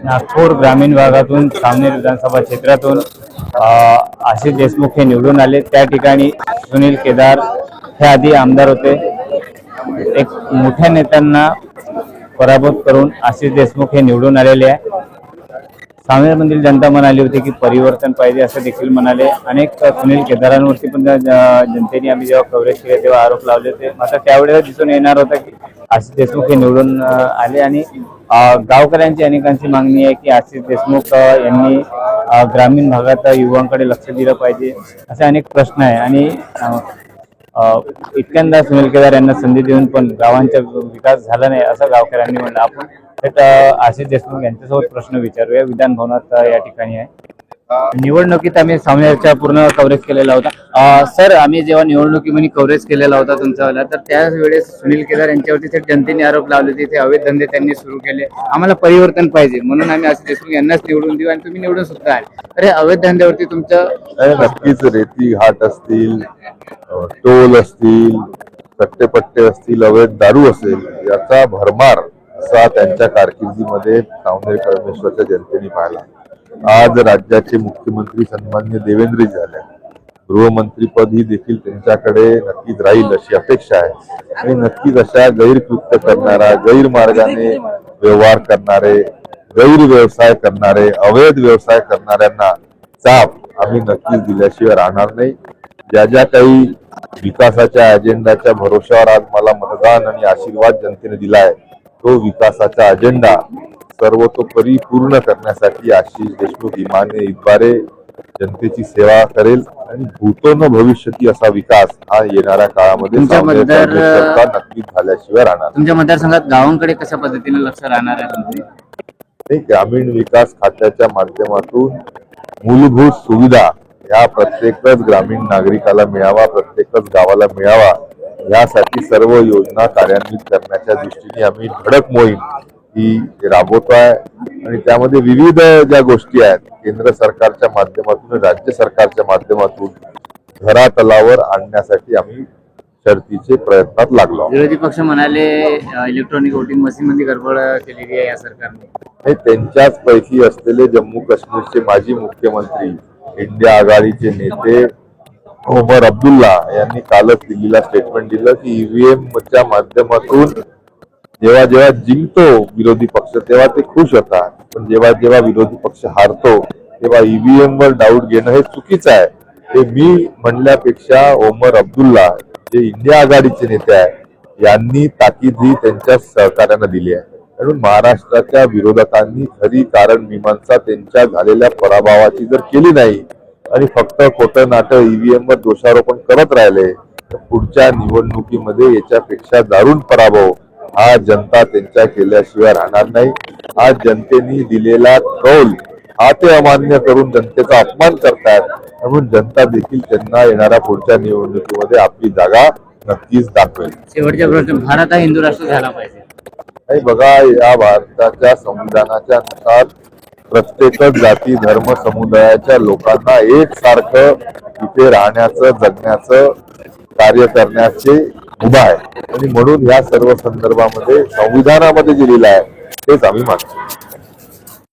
नागपूर ग्रामीण भागातून सावनेर विधानसभा क्षेत्रातून आशिष देशमुख हे निवडून आले। त्या ठिकाणी सुनील केदार हे आधी आमदार होते। एक मोठ्या नेत्यांना पराभूत करून आशिष देशमुख हे निवडून आलेले आहे। सावनेरमधील जनता म्हणाली होती की परिवर्तन पाहिजे असं देखील म्हणाले। अनेक सुनील केदारांवरती पण जनतेने आम्ही जेव्हा कव्हरेज केले तेव्हा आरोप लावले होते। मात्र त्यावेळेस दिसून येणार होतं की आशिष देशमुख हे निवडून आले आणि गावकऱ्यांची अनेकांची मागणी आहे की आशिष देशमुख यांनी ग्रामीण भागात युवांकडे लक्ष दिलं पाहिजे असे अनेक प्रश्न आहे। आणि इतक्यांदा सुनील केदार यांना संधी देऊन पण गावांचा विकास झाला नाही असं गावकऱ्यांनी म्हणलं। आपण आशिष देशमुख यांच्यासोबत प्रश्न विचारूया। विधान भवनात या ठिकाणी आहे। निवडणुकीत आम्ही सावनेरचा पूर्ण कव्हरेज केलेला होता। सर, आम्ही जेव्हा निवडणुकीमध्ये कव्हरेज केलेला होता तुमच्यावाला, तर त्यावेळेस सुनील केदार यांच्यावरती थेट जनतेने आरोप लावले होते ते अवैध धंदे त्यांनी सुरू केले। आम्हाला परिवर्तन पाहिजे म्हणून आम्ही आशिष देशमुख यांनाच निवडून देऊ आणि तुम्ही निवडून सुद्धा आले। तर हे अवैध धंद्यावरती तुमचं नक्कीच रेती घाट असतील, टोल असतील, कट्टेपट्टे असतील, अवैध दारू असेल, याचा भरमार असा त्यांच्या कारकिर्दीमध्ये सावनेर कळमेश्वरच्या जनतेने पाहिला। आज राज्याचे मुख्यमंत्री सन्मान्य देवेंद्रजी झाले, गृहमंत्रीपद ही देखील त्यांच्याकडे नक्कीच राहील अशी अपेक्षा आहे। आणि नक्कीच अशा गैरकृत्य करणारा, गैरमार्गाने व्यवहार करणारे, गैरव्यवसाय करणारे, अवैध व्यवसाय करणाऱ्यांना चाप आम्ही नक्कीच दिल्याशिवाय राहणार नाही। ज्या ज्या काही विकासाच्या अजेंडाच्या भरोश्यावर आज मला मतदान आणि आशीर्वाद जनतेने दिलाय, तो विकासाचा अजेंडा सर्वतोपरी पूर्ण करण्यासाठी आशिष देशमुख इमानदारीने जनतेची सेवा करेल आणि भूतो न भविष्यती असा विकास हा येणाऱ्या काळामध्ये नक्कीच झाल्याशिवाय राहणार। तुमच्या मतदारसंघात गावांकडे कशा पद्धतीने लक्ष राहणार आहे? ग्रामीण विकास खात्याच्या माध्यमातून मूलभूत सुविधा ह्या प्रत्येकच ग्रामीण नागरिकाला मिळावा, प्रत्येकच गावाला मिळावा, यासाठी सर्व योजना कार्यान्वित करण्याच्या दृष्टीने आम्ही धडक मोहीम ही राबवतोय। आणि त्यामध्ये विविध ज्या गोष्टी आहेत केंद्र सरकारच्या माध्यमातून, राज्य सरकारच्या माध्यमातून घरातलावर आणण्यासाठी आम्ही शर्तीचे प्रयत्नात लागलो। विरोधी पक्ष म्हणाले इलेक्ट्रॉनिक वोटिंग मशीन मध्ये गडबड केलेली आहे या सरकारने। त्यांच्याच पैकी असलेले जम्मू काश्मीरचे माजी मुख्यमंत्री, इंडिया आघाडीचे नेते ओमर अब्दुल्ला यांनी कालच दिल्लीला स्टेटमेंट दिलं की ईव्हीएमच्या माध्यमातून जेव्हा जेव्हा जिंकतो विरोधी पक्ष तेव्हा ते खुश होतात, पण जेव्हा जेव्हा विरोधी पक्ष हारतो तेव्हा ईव्हीएम वर डाऊट घेणं हे चुकीचं आहे। हे मी म्हणल्यापेक्षा ओमर अब्दुल्ला जे इंडिया आघाडीचे नेते आहे यांनी ताकीद ही त्यांच्या सहकार्यानं दिली आहे। म्हणून महाराष्ट्राच्या विरोधकांनी खरी कारण मीमांसा त्यांच्या झालेल्या पराभवाची जर केली नाही आणि फक्त खोटं नाटं ईव्हीएम वर दोषारोपण करत राहिले तर पुढच्या निवडणुकीमध्ये याच्यापेक्षा दारुण पराभव हा जनता त्यांच्या केल्याशिवाय राहणार नाही। आज जनतेने दिलेला कौल हा ते अमान्य करून जनतेचा अपमान करतात, म्हणून जनता देखील त्यांना येणाऱ्या पुढच्या निवडणुकीमध्ये आपली जागा नक्कीच दाखवेल। शेवटचा प्रश्न, भारत हा हिंदू राष्ट्र झाला पाहिजे? नाही बघा, या भारताच्या संविधानाच्या नुसार प्रत्येकच जाती धर्म समुदायाच्या लोकांना एकसारखं इथे राहण्याचं, जगण्याचं, कार्य करण्याचे मुभा आहे। आणि म्हणून या सर्व संदर्भामध्ये संविधानामध्ये जे लिहिलं आहे तेच आम्ही मानतो।